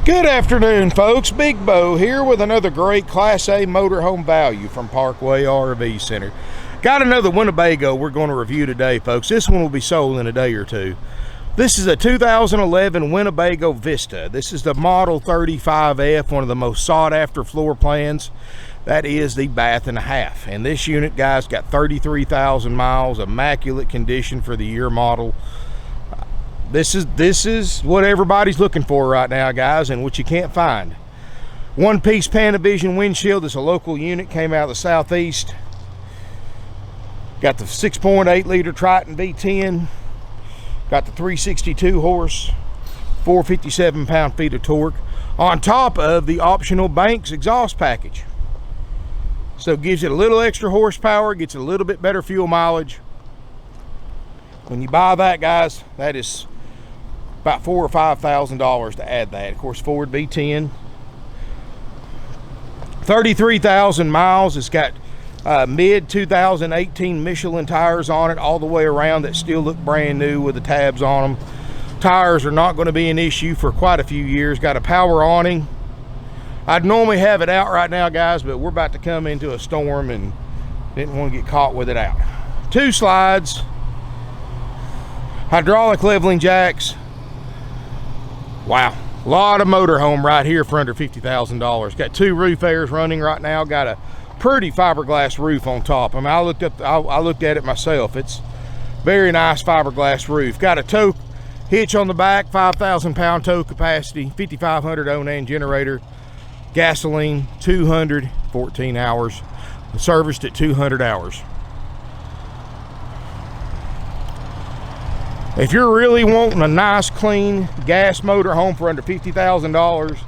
Good afternoon, folks. Big Bo here with another great Class A motorhome value from Parkway RV Center. Got another Winnebago we're going to review today, folks. This one will be sold in a day or two. This is a 2011 Winnebago Vista. This is the Model 35F, one of the most sought after floor plans. That is the bath and a half. And this unit, guys, got 33,000 miles, immaculate condition for the year model. This is what everybody's looking for right now, guys, and what you can't find. One-piece Panavision windshield. It's a local unit, came out of the Southeast. Got the 6.8 liter Triton V10. Got the 362 horse, 457 pound-feet of torque, on top of the optional Banks exhaust package. So it gives it a little extra horsepower, gets a little bit better fuel mileage. When you buy that, guys, that is about $4,000 or $5,000 to add that. Of course, Ford V10, 33,000 miles. It's got mid 2018 Michelin tires on it all the way around that still look brand new with the tabs on them. Tires are not going to be an issue for quite a few years. Got a power awning. I'd normally have it out right now, guys, but we're about to come into a storm and didn't want to get caught with it out. 2 slides, hydraulic leveling jacks. Wow, a lot of motorhome right here for under $50,000. Got 2 roof airs running right now. Got a pretty fiberglass roof on top. I mean, I looked at it myself. It's very nice fiberglass roof. Got a tow hitch on the back, 5,000 pound tow capacity, 5,500 Onan generator, gasoline, 214 hours, serviced at 200 hours. If you're really wanting a nice, clean gas motorhome for under $50,000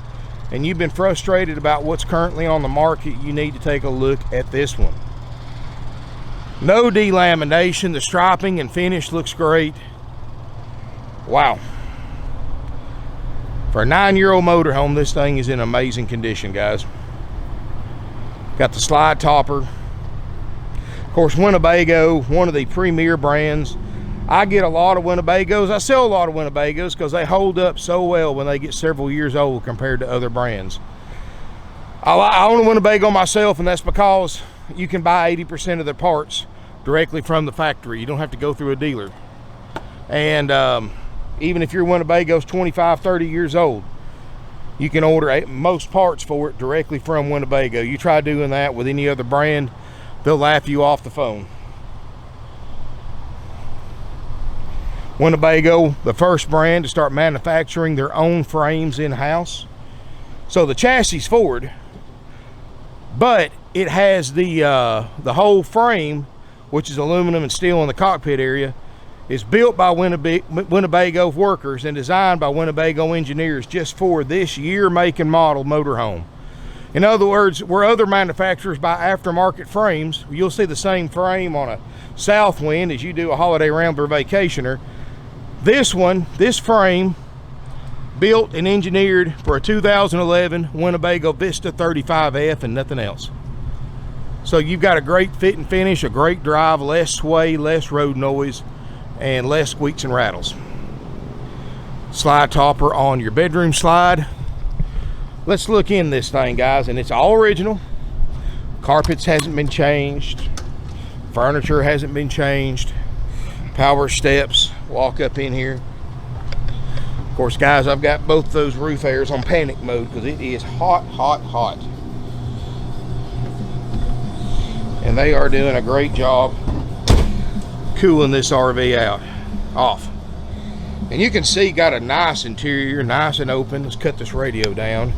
and you've been frustrated about what's currently on the market, you need to take a look at this one. No delamination. The striping and finish looks great. Wow. For a 9-year-old motorhome, this thing is in amazing condition, guys. Got the slide topper. Of course, Winnebago, one of the premier brands. I get a lot of Winnebagos. I sell a lot of Winnebagos because they hold up so well when they get several years old compared to other brands. I own a Winnebago myself, and that's because you can buy 80% of their parts directly from the factory. You don't have to go through a dealer. And even if your Winnebago's 25, 30 years old, you can order most parts for it directly from Winnebago. You try doing that with any other brand, they'll laugh you off the phone. Winnebago, the first brand to start manufacturing their own frames in-house. So the chassis is Ford, but it has the whole frame, which is aluminum and steel in the cockpit area, is built by Winnebago workers and designed by Winnebago engineers just for this year, make, and model motorhome. In other words, where other manufacturers buy aftermarket frames, you'll see the same frame on a Southwind as you do a Holiday Rambler Vacationer. This frame, built and engineered for a 2011 Winnebago Vista 35F and nothing else. So you've got a great fit and finish, a great drive, less sway, less road noise, and less squeaks and rattles. Slide topper on your bedroom slide. Let's look in this thing, guys, and it's all original. Carpets hasn't been changed. Furniture hasn't been changed. Power steps, walk up in here. Of course, guys, I've got both those roof airs on panic mode because it is hot, hot, hot. And they are doing a great job cooling this RV off. And you can see, got a nice interior, nice and open. Let's cut this radio down.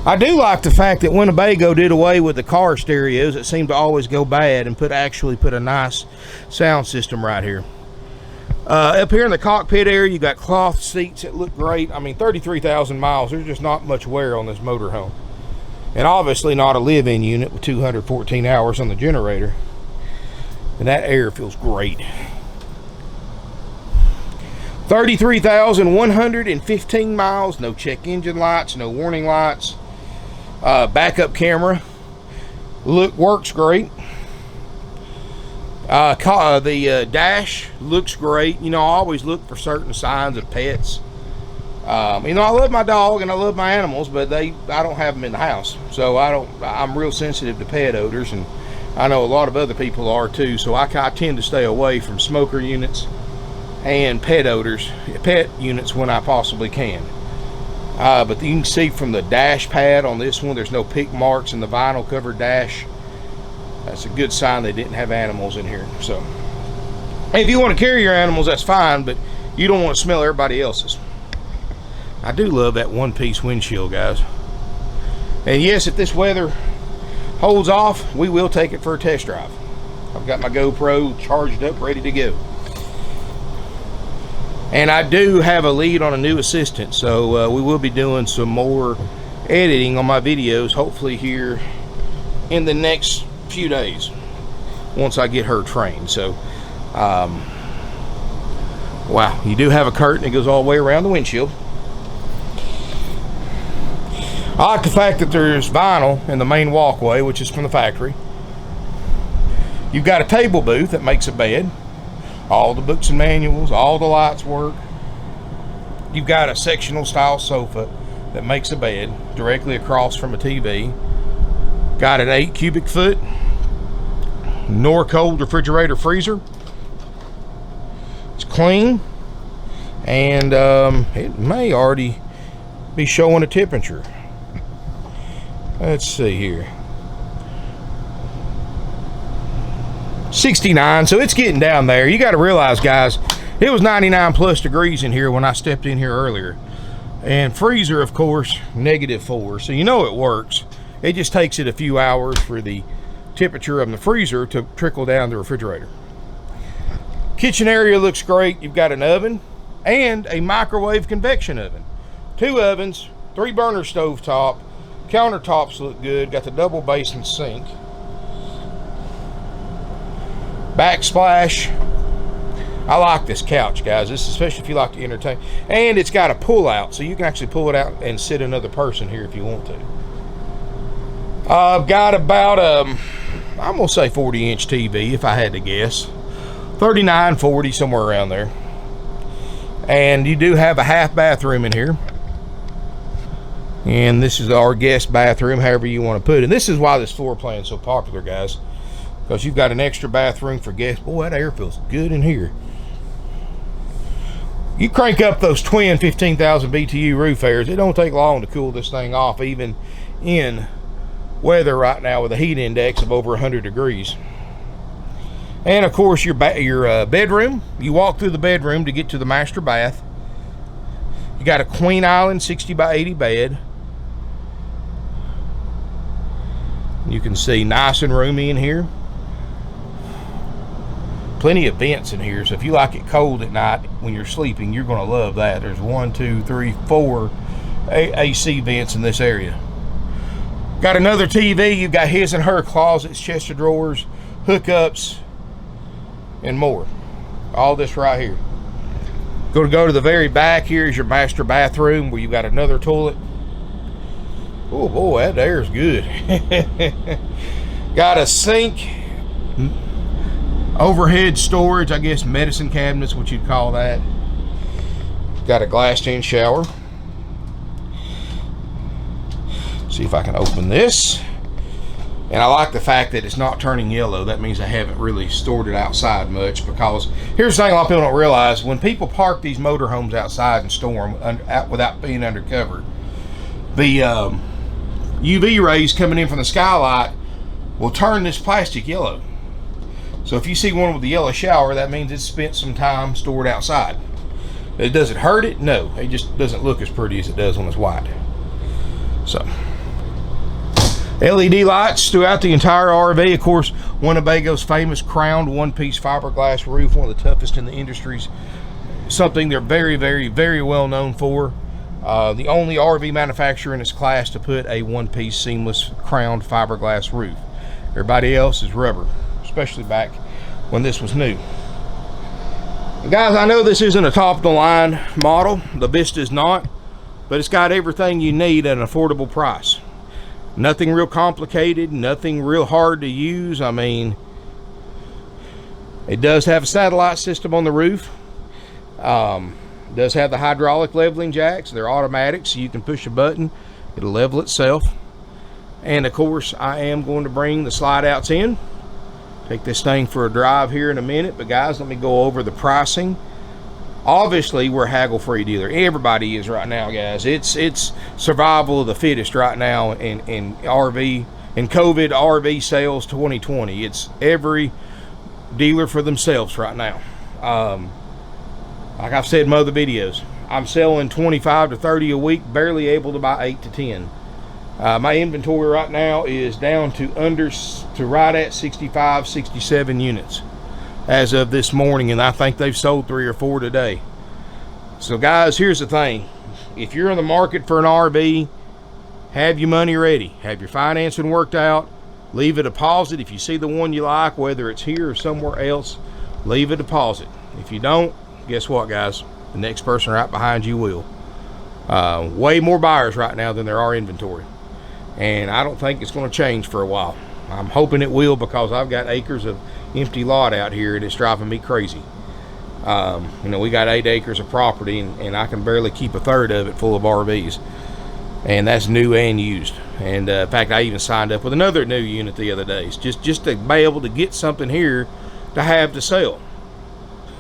I do like the fact that Winnebago did away with the car stereos that seem to always go bad and actually put a nice sound system right here. Up here in the cockpit area, you got cloth seats that look great. I mean, 33,000 miles, there's just not much wear on this motorhome. And obviously not a live-in unit with 214 hours on the generator. And that air feels great. 33,115 miles, no check engine lights, no warning lights. Backup camera works great. The dash looks great. You know, I always look for certain signs of pets. You know, I love my dog and I love my animals, but I don't have them in the house. So I'm real sensitive to pet odors, and I know a lot of other people are too. So I tend to stay away from smoker units and pet units when I possibly can. But you can see from the dash pad on this one, there's no pick marks in the vinyl covered dash. That's a good sign they didn't have animals in here. So if you want to carry your animals, that's fine, but you don't want to smell everybody else's. I do love that one-piece windshield, guys. And yes, if this weather holds off, we will take it for a test drive. I've got my GoPro charged up, ready to go. And I do have a lead on a new assistant, so we will be doing some more editing on my videos, hopefully here in the next few days, once I get her trained. So, wow, you do have a curtain that goes all the way around the windshield. I like the fact that there's vinyl in the main walkway, which is from the factory. You've got a table booth that makes a bed. All the books and manuals, all the lights work. You've got a sectional style sofa that makes a bed directly across from a TV. Got an 8 cubic foot Norcold refrigerator freezer. It's clean, and it may already be showing a temperature. Let's see here. 69, so it's getting down there. You got to realize, guys, it was 99 plus degrees in here when I stepped in here earlier, and freezer, of course, -4, so you know it works. It just takes it a few hours for the temperature of the freezer to trickle down the refrigerator. Kitchen area looks great. You've got an oven and a microwave convection oven, 2 ovens, 3 burner stove top. Countertops look good. Got the double basin sink. Backsplash. I like this couch, guys. This, especially if you like to entertain. And it's got a pull out, so you can actually pull it out and sit another person here if you want to. I've got about I'm gonna say 40-inch TV if I had to guess. 39, 40, somewhere around there. And you do have a half bathroom in here. And this is our guest bathroom, however you want to put it. And this is why this floor plan is so popular, guys, because you've got an extra bathroom for guests. Boy, that air feels good in here. You crank up those twin 15,000 BTU roof airs, it don't take long to cool this thing off, even in weather right now with a heat index of over 100 degrees. And of course, your bedroom. You walk through the bedroom to get to the master bath. You got a Queen Island 60 by 80 bed. You can see nice and roomy in here. Plenty of vents in here, so if you like it cold at night when you're sleeping, you're going to love that. There's 1, 2, 3, 4 AC vents in this area. Got another TV. You've got his and her closets, chest of drawers, hookups, and more. All this right here. Go to the very back. Here is your master bathroom where you've got another toilet. Oh boy, that air's good. Got a sink, overhead storage, I guess medicine cabinets, what you'd call that. Got a glassed-in shower. See if I can open this. And I like the fact that it's not turning yellow. That means I haven't really stored it outside much, because here's the thing a lot of people don't realize. When people park these motorhomes outside and store them without being undercover, the UV rays coming in from the skylight will turn this plastic yellow. So if you see one with a yellow shower, that means it's spent some time stored outside. Does it hurt it? No. It just doesn't look as pretty as it does when it's white. So LED lights throughout the entire RV. Of course, Winnebago's famous crowned one-piece fiberglass roof, one of the toughest in the industries. Something they're very, very, very well known for. The only RV manufacturer in its class to put a one-piece seamless crowned fiberglass roof. Everybody else is rubber, especially back when this was new. Guys, I know this isn't a top-of-the-line model. The Vista is not, but it's got everything you need at an affordable price. Nothing real complicated, nothing real hard to use. I mean, it does have a satellite system on the roof. It does have the hydraulic leveling jacks. They're automatic, so you can push a button, it'll level itself. And of course, I am going to bring the slide outs in. Take this thing for a drive here in a minute. But guys, let me go over the pricing. Obviously, we're a haggle-free dealer. Everybody is right now, guys. It's survival of the fittest right now in RV, in COVID RV sales 2020. It's every dealer for themselves right now. Like I've said in other videos, I'm selling 25 to 30 a week, barely able to buy 8 to 10. My inventory right now is down to right at 65, 67 units as of this morning, and I think they've sold 3 or 4 today. So guys, here's the thing. If you're in the market for an RV, have your money ready. Have your financing worked out. Leave a deposit. If you see the one you like, whether it's here or somewhere else, leave a deposit. If you don't, guess what, guys? The next person right behind you will. Way more buyers right now than there are inventory. And I don't think it's going to change for a while. I'm hoping it will, because I've got acres of empty lot out here and it's driving me crazy. You know, we got 8 acres of property, and I can barely keep a third of it full of RVs. And that's new and used. And in fact, I even signed up with another new unit the other day. It's just to be able to get something here to have to sell.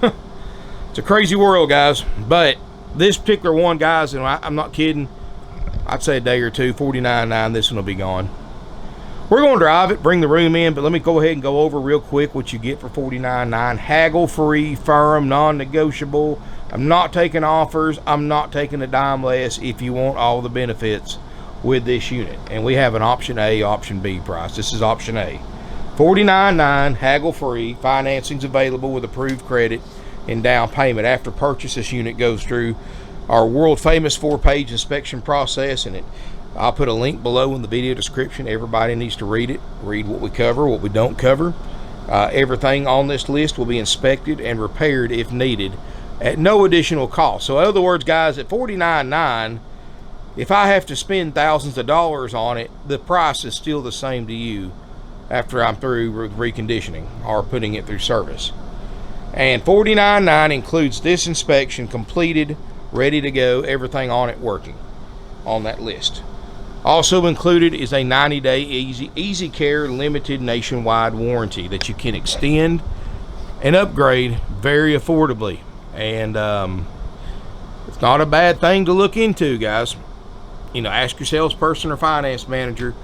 It's a crazy world, guys. But this particular one, guys, and I'm not kidding, I'd say a day or two, $49.9, this one will be gone. We're going to drive it, bring the room in, but let me go ahead and go over real quick what you get for $49.9. Haggle-free, firm, non-negotiable. I'm not taking offers. I'm not taking a dime less if you want all the benefits with this unit. And we have an option A, option B price. This is option A. $49.9, haggle-free, financing's available with approved credit and down payment. After purchase, this unit goes through our world-famous 4-page inspection process, and I'll put a link below in the video description. Everybody needs to read it. Read what we cover, what we don't cover. Everything on this list will be inspected and repaired if needed at no additional cost. So in other words, guys, at $49.9, if I have to spend thousands of dollars on it, the price is still the same to you after I'm through reconditioning or putting it through service. And $49.9 includes this inspection completed, ready to go, everything on it working on that list. Also included is a 90-day easy care limited nationwide warranty that you can extend and upgrade very affordably. And it's not a bad thing to look into, guys. You know, ask your salesperson or finance manager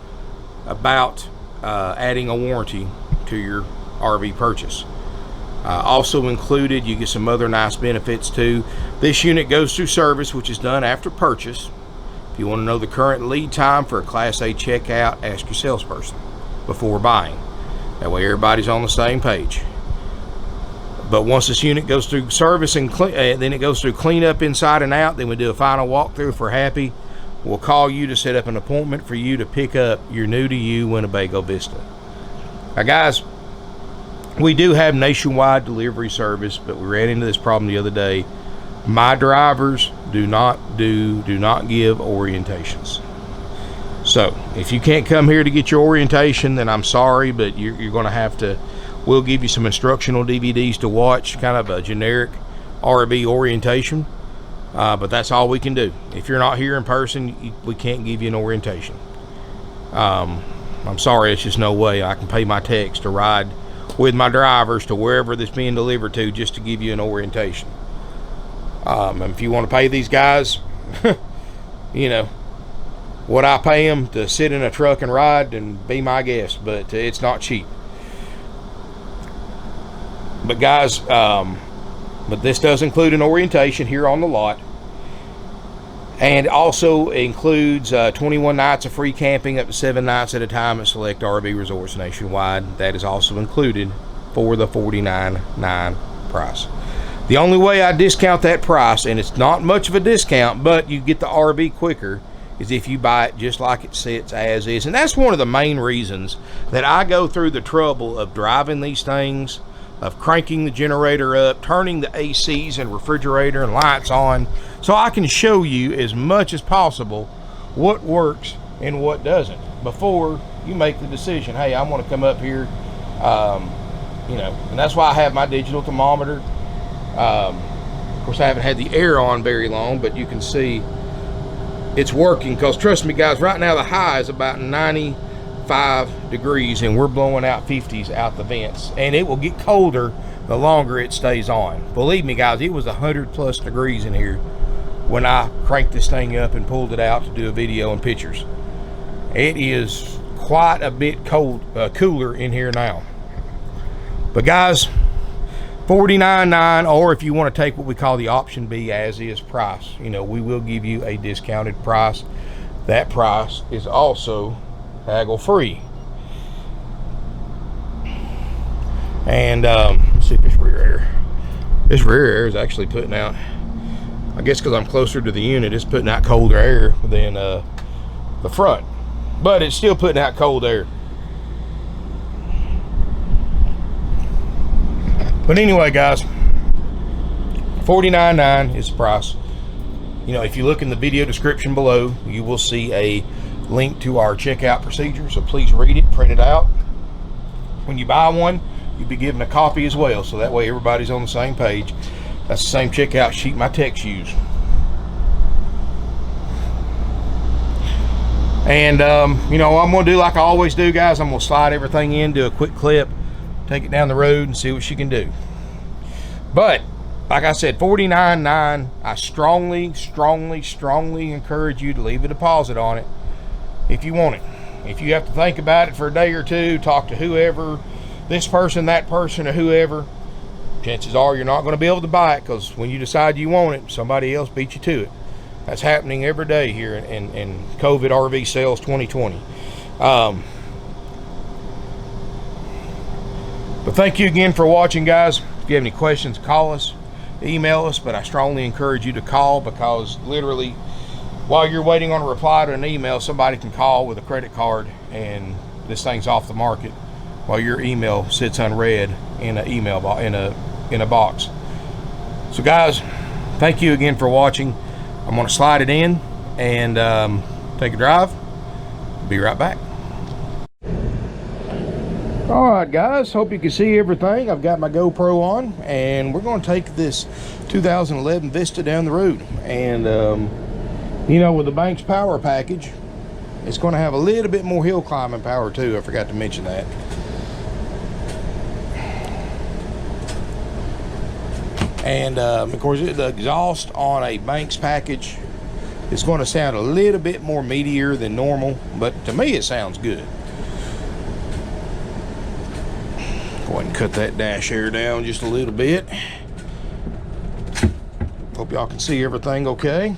about adding a warranty to your RV purchase. Also included, you get some other nice benefits too. This unit goes through service, which is done after purchase. If you want to know the current lead time for a Class A checkout, ask your salesperson before buying. That way everybody's on the same page. But once this unit goes through service and then it goes through cleanup inside and out, then we do a final walkthrough. If we're happy, we'll call you to set up an appointment for you to pick up your new to you Winnebago Vista. Now guys, we do have nationwide delivery service, but we ran into this problem the other day. My drivers do not give orientations. So if you can't come here to get your orientation, then I'm sorry, but you're going to have to. We'll give you some instructional DVDs to watch, kind of a generic RV orientation, but that's all we can do. If you're not here in person, we can't give you an orientation. I'm sorry, it's just no way I can pay my techs to ride with my drivers to wherever this being delivered to just to give you an orientation. And if you want to pay these guys, you know, what I pay them to sit in a truck and ride, and be my guest, but it's not cheap. But guys, but this does include an orientation here on the lot, and also includes 21 nights of free camping up to 7 nights at a time at select RV resorts nationwide. That is also included for the $49.9 price. The only way I discount that price, and it's not much of a discount, but you get the RV quicker, is if you buy it just like it sits as is. And that's one of the main reasons that I go through the trouble of driving these things, of cranking the generator up, turning the ACs and refrigerator and lights on, so I can show you as much as possible what works and what doesn't before you make the decision. Hey, I want to come up here, you know, and that's why I have my digital thermometer. Of course, I haven't had the air on very long, but you can see it's working, because trust me guys, right now the high is about 95 degrees and we're blowing out 50s out the vents, and it will get colder the longer it stays on. Believe me guys, it was 100+ degrees in here when I cranked this thing up and pulled it out to do a video and pictures. It is quite a bit cooler in here now. But guys, $49.9, or if you want to take what we call the option B as is price, you know, we will give you a discounted price. That price is also haggle free. And let's see if this rear air is actually putting out, I guess because I'm closer to the unit, it's putting out colder air than the front, but it's still putting out cold air. But anyway guys, $49.9 is the price. You know, if you look in the video description below, you will see a link to our checkout procedure, so please read it, print it out. When you buy one, you'll be given a copy as well, so that way everybody's on the same page. That's the same checkout sheet my techs use. And you know, I'm gonna do like I always do guys, I'm gonna slide everything in, do a quick clip, take it down the road and see what she can do. But like I said, $49.9. I strongly encourage you to leave a deposit on it if you want it. If you have to think about it for a day or two, talk to whoever, this person, that person, or whoever, chances are you're not going to be able to buy it, because when you decide you want it, somebody else beat you to it. That's happening every day here in COVID RV sales 2020. But thank you again for watching guys. If you have any questions, call us, email us, but I strongly encourage you to call, because literally while you're waiting on a reply to an email, somebody can call with a credit card and this thing's off the market while your email sits unread in an email in a box. So guys, thank you again for watching. I'm going to slide it in and take a drive. Be right back. All right guys, hope you can see everything. I've got my GoPro on and we're going to take this 2011 Vista down the road. And you know, with the Banks power package, it's going to have a little bit more hill climbing power too. I forgot to mention that. And of course, the exhaust on a Banks package is going to sound a little bit more meatier than normal, but to me it sounds good. Go ahead and cut that dash air down just a little bit. Hope y'all can see everything okay.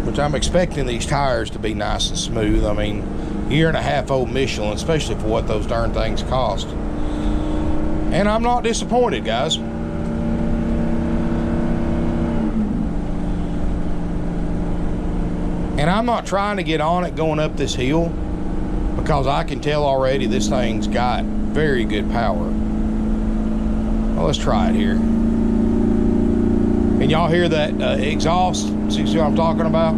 Which I'm expecting these tires to be nice and smooth. I mean, year and a half old Michelin, especially for what those darn things cost. And I'm not disappointed, guys. And I'm not trying to get on it going up this hill, because I can tell already this thing's got very good power. Well, let's try it here. Can y'all hear that exhaust? See what I'm talking about?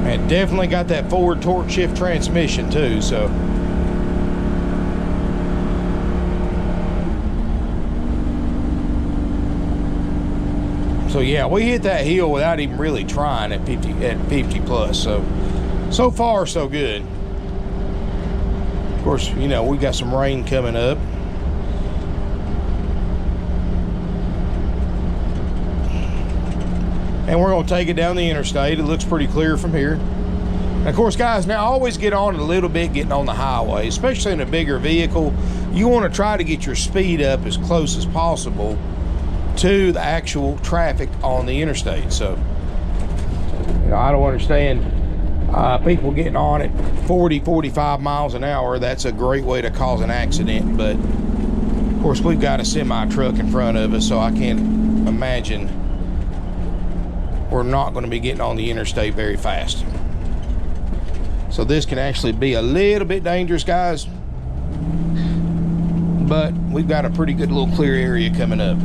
And definitely got that forward Torueshift transmission too, so. So yeah, we hit that hill without even really trying at 50 plus. So far so good. Of course, you know, we got some rain coming up. And we're gonna take it down the interstate. It looks pretty clear from here. And of course, guys, now always get on a little bit getting on the highway, especially in a bigger vehicle. You want to try to get your speed up as close as possible to the actual traffic on the interstate. So, you know, I don't understand people getting on at 40, 45 miles an hour. That's a great way to cause an accident. But of course, we've got a semi truck in front of us, so I can't imagine we're not going to be getting on the interstate very fast. So this can actually be a little bit dangerous, guys, but we've got a pretty good little clear area coming up.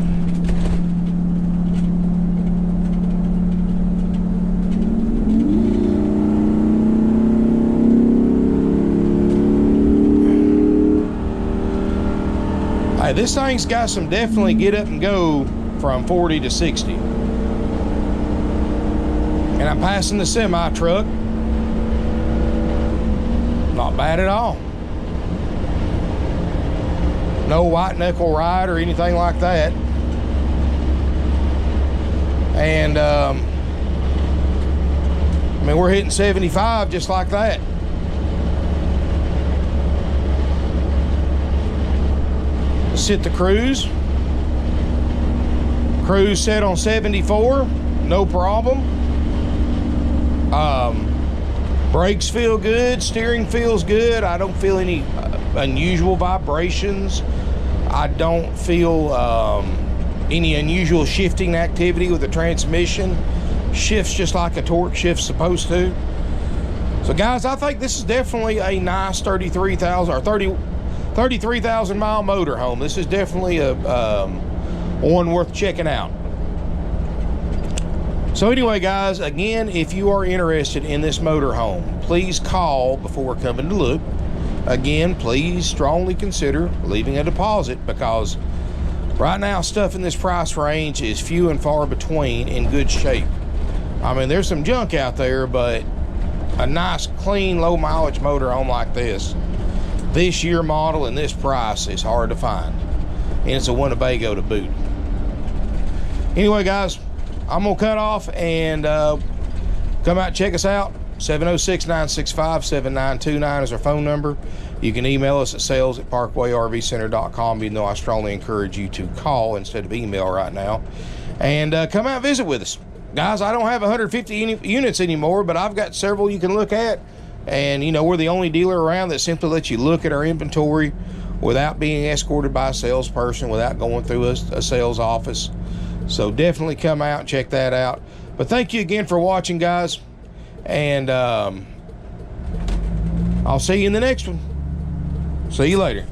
Hey, this thing's got some definitely get up and go from 40 to 60. And I'm passing the semi truck. Not bad at all. No white knuckle ride or anything like that. And I mean, we're hitting 75 just like that. Let's hit the cruise. Cruise set on 74, no problem. Brakes feel good, steering feels good. I don't feel any unusual vibrations. I don't feel any unusual shifting activity with the transmission. Shifts just like a torque shift's supposed to. So guys, I think this is definitely a nice 33,000 or 33,000 mile motorhome. This is definitely a one worth checking out. So anyway, guys, again, if you are interested in this motorhome, please call before coming to look. Again, please strongly consider leaving a deposit, because right now stuff in this price range is few and far between in good shape. I mean, there's some junk out there, but a nice, clean, low mileage motorhome like this year model and this price is hard to find. And it's a Winnebago to boot. Anyway, guys, I'm gonna cut off and come out and check us out. 706-965-7929 is our phone number. You can email us at sales@parkway-rv-center.com. You know, I strongly encourage you to call instead of email right now. And come out and visit with us. Guys, I don't have 150 units anymore, but I've got several you can look at. And, you know, we're the only dealer around that simply lets you look at our inventory without being escorted by a salesperson, without going through a sales office. So definitely come out and check that out. But thank you again for watching, guys. And I'll see you in the next one. See you later.